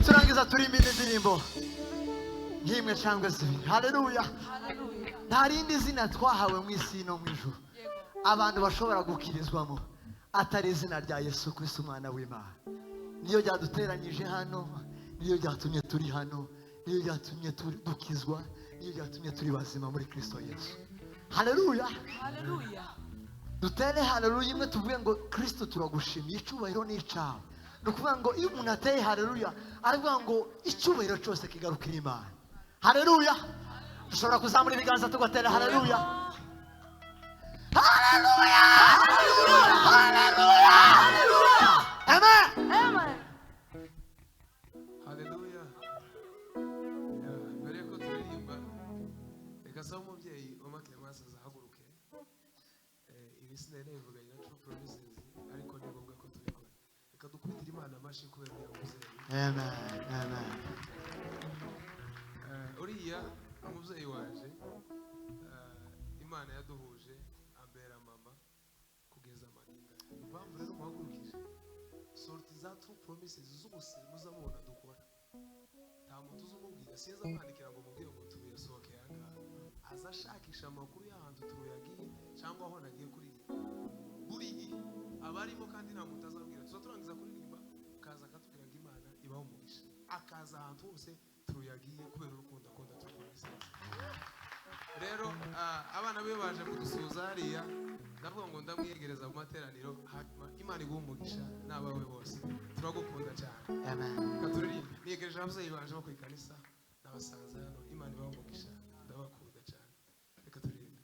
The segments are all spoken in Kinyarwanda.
turangiza turimba indirimbo nk'imwe cyangwa zibiri. Haleluya. Nta rindi zina twahawe mu isi no mu ijuru abantu bashobora gukirizwamo atari izina rya Yesu Kristo umwana w'Imana. Niyo ryaduteranyije hano, niyo ryatumye turi hano, niyo ryatumye dukizwa, niyo ryatumye turi bazima muri Kristo Yesu. Haleluya. Dutere haleluya imwe tuvuge ngo Kristo turagushimiye, icyubahiro ni icyawe. Nukuvuga ngo iyo umuntu ateye haleluya aravuga ngo icyubahiro cyose kigarukira Imana. Haleluya. Dushobora kuzamura ibiganza tugatera haleluya. Haleluya. Haleluya. Haleluya. Amen. Amen. Haleluya. Mbere yuko turirimba reka saba umubyeyi umakire amaso azahaguruke. Ibi sinari nabivuganye na True Promises ariko ni ngombwa ko tubikora. Reka dukubitire Imana amashyi kubera yavuze. Amen. Amen. Uriya umubyeyi waje Imana yaduhuje ambera mama kugeza amaginga. Impamvu rero muhagurukije sorti za True Promises z'ubuse muzamubona dukora. Nta muntu uzumubwira siza kwandikira ngo mubwire ngo tuyasohoke yangaha. Azashakisha amakuru y'ahantu tuyagiye cyangwa aho nagiye kuririmba. Buri gihe abarimo kandi nta muntu azabwira. Tuzarangiza kuririmba kaza akatubwira ngo Imana ibaho umugisha. Akaza ahantu hose tuyagiye kubera urukundo akunda True Promises. Rero abana be baje kudusuza hariya ndavuga ngo ndamwiyegereza mu materaniro Imana iguha umugisha n'abawe bose turagukunda cyane. Amen. Katuririmbe niyegereje ababyeyi baje bo ku ikanisa n'abasanze hano Imana ibaha umugisha ndabakunda cyane. Reka turirimbe.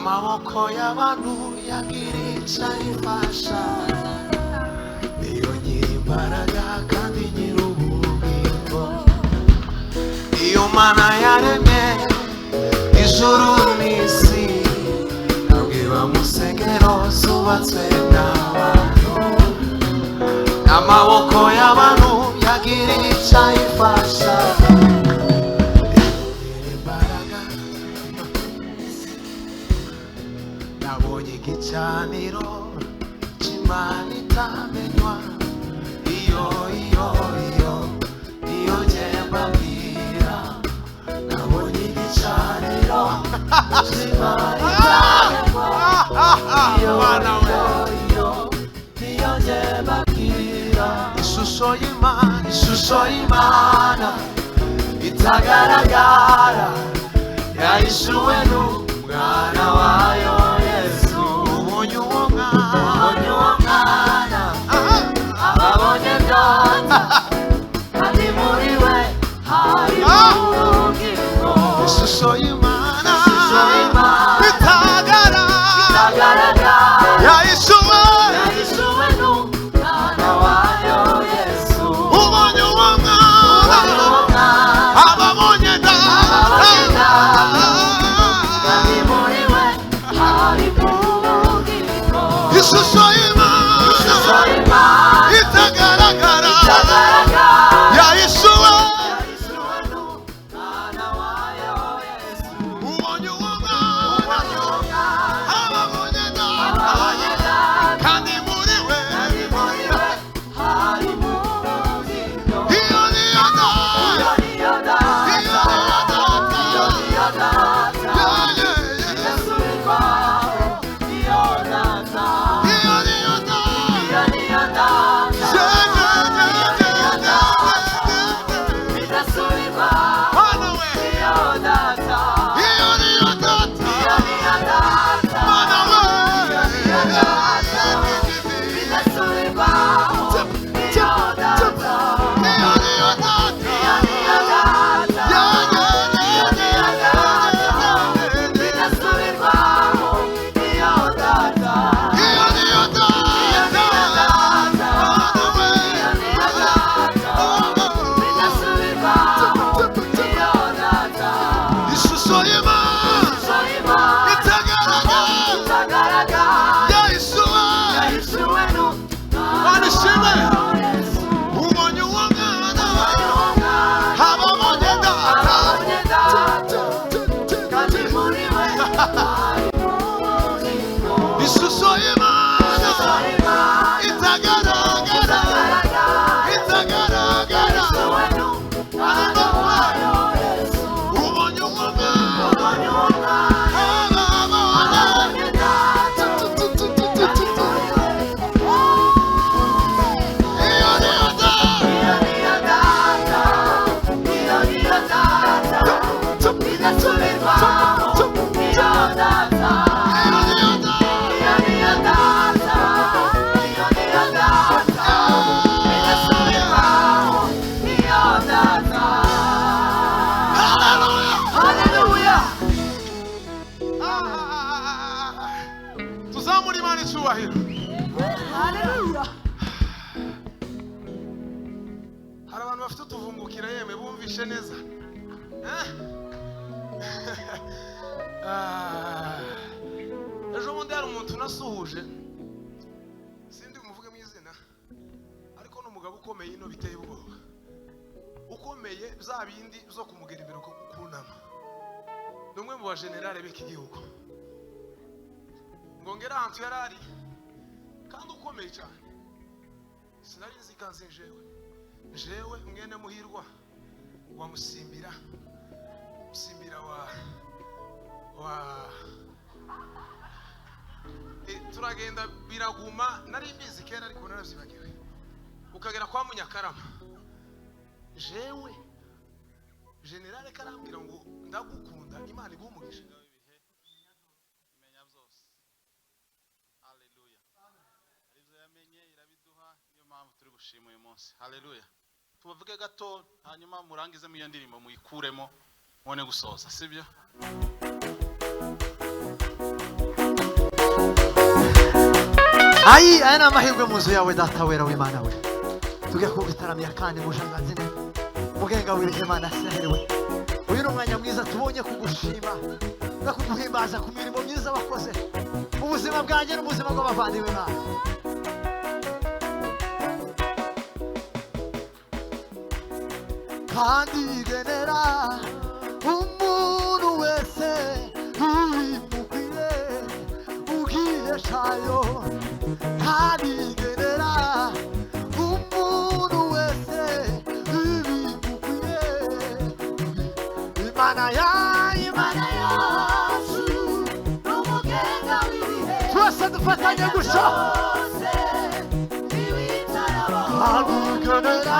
amaboko y'abantu yagira icyo ayifasha niyo nyirimbaraga kandi nyir'ubugingo iyo mana yaremye ijuru n'isi ntabwo iba mu nsengero zubatswe n'abantu amaboko y'abantu yagira icyo ayifasha nyirimbaraga nabonye igicaniro cy'Imana itamenywa iyo njye mbabwira nabonye igicaniro cy'Imana itamenywa iyo njye mbabwira ishusho y'Imana itagaragara yahishuwe n'umwana wayo Yesu ubonye uwo mwana ababonye byose kandi muri we harimo ubugingo ishusho y'Imana itagaragara yahishuwe n'umwana wayo Yesu ubonye uwo mwana ababonye data kandi muri we harimo ubugingo ishusho y'Imana itagaragara yahishuwe n'umwana wayo Yesu ubonye uwo mwana ababonye data kandi muri we harimo ubugingo iyo niyo data ishusho y'Imana itagaragara ubonye uwo mwana ababonye data iyo niyo data idasubirwaho iyo data tuzamure Imana icyubahiro hari abantu bafite utuvungukira yemwe bumvishe neza ejo bundi hari umuntu nasuhuje sindi umuvuge mu izina ariko n'umugabo ukomeye ino biteye ubwoba ukomeye bya bindi zo kumugera imbere kunama ni umwe mu bajenerale b'iki gihugu ngo ngere ahantu yari ari kandi ukomeye cyane sinari nzi kanzi jewe mwene Muhirwa wa Musimbira turagenda biraguma nari mbizi kera ariko naravyibagiwe ukagera kwa Munyakarama jewe generale karambwira ngo ndagukunda Imana igumugisha imenya byose haleluya arivyo yamenye irabiduha niyo mpamvu turi gushima uyu munsi haleluya tubavuge gato hanyuma murangize mu iyo ndirimbo muyikuremo mubone gusoza sibyo Ai aya ni amahirwe mu nzu yawe data wera w'Imana we. Tujya kubitaramya kandi mujangazine mugenga w'ibihe Imana aseherewe. Uyu ni umwanya mwiza tubonye kugushima no kuguhimbaza ku mirimo myiza wakoze mu buzima bwanjye n'ubuzima bw'abavandimwe bawe. kandi genera umuntu wese ubimukwiye ugireshayo kandi genera umuntu wese ubimukwiye Imana yacu n'umugenga w'ibihe twese dufatanye gusha kandi genera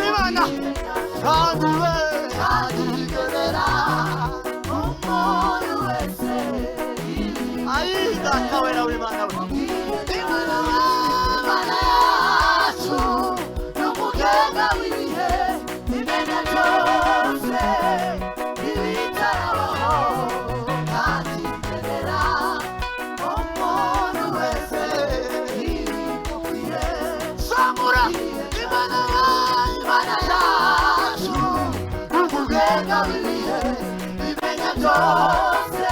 Imana kandi genera umuntu wese ayi data wera w'Imana we Imana yacu n'umugenga w'ibihe imenya byose ibitarabaho kandi genera umuntu wese ibimukwiye samura Imana yacu n'umugenga w'ibihe imenya byose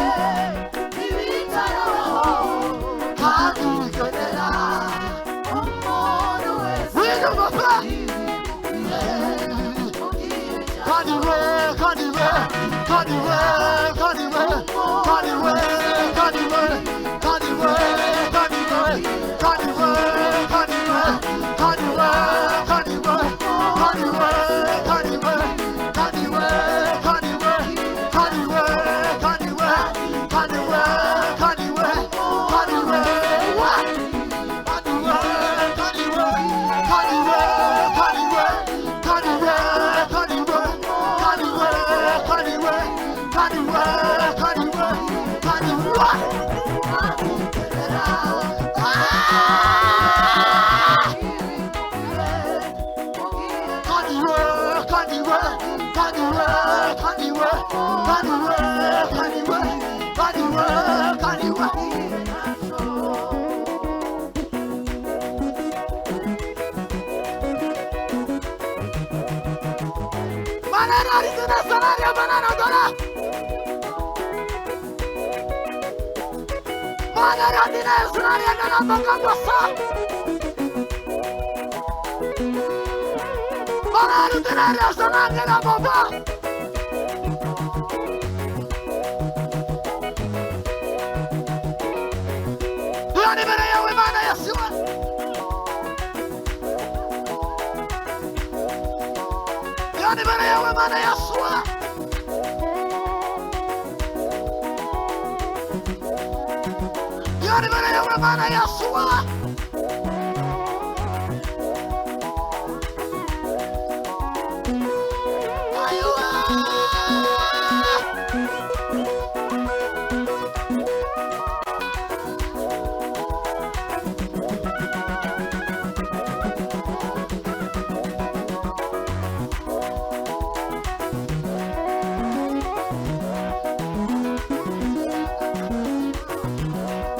ibitarabaho kandi genera umuntu wese Yasua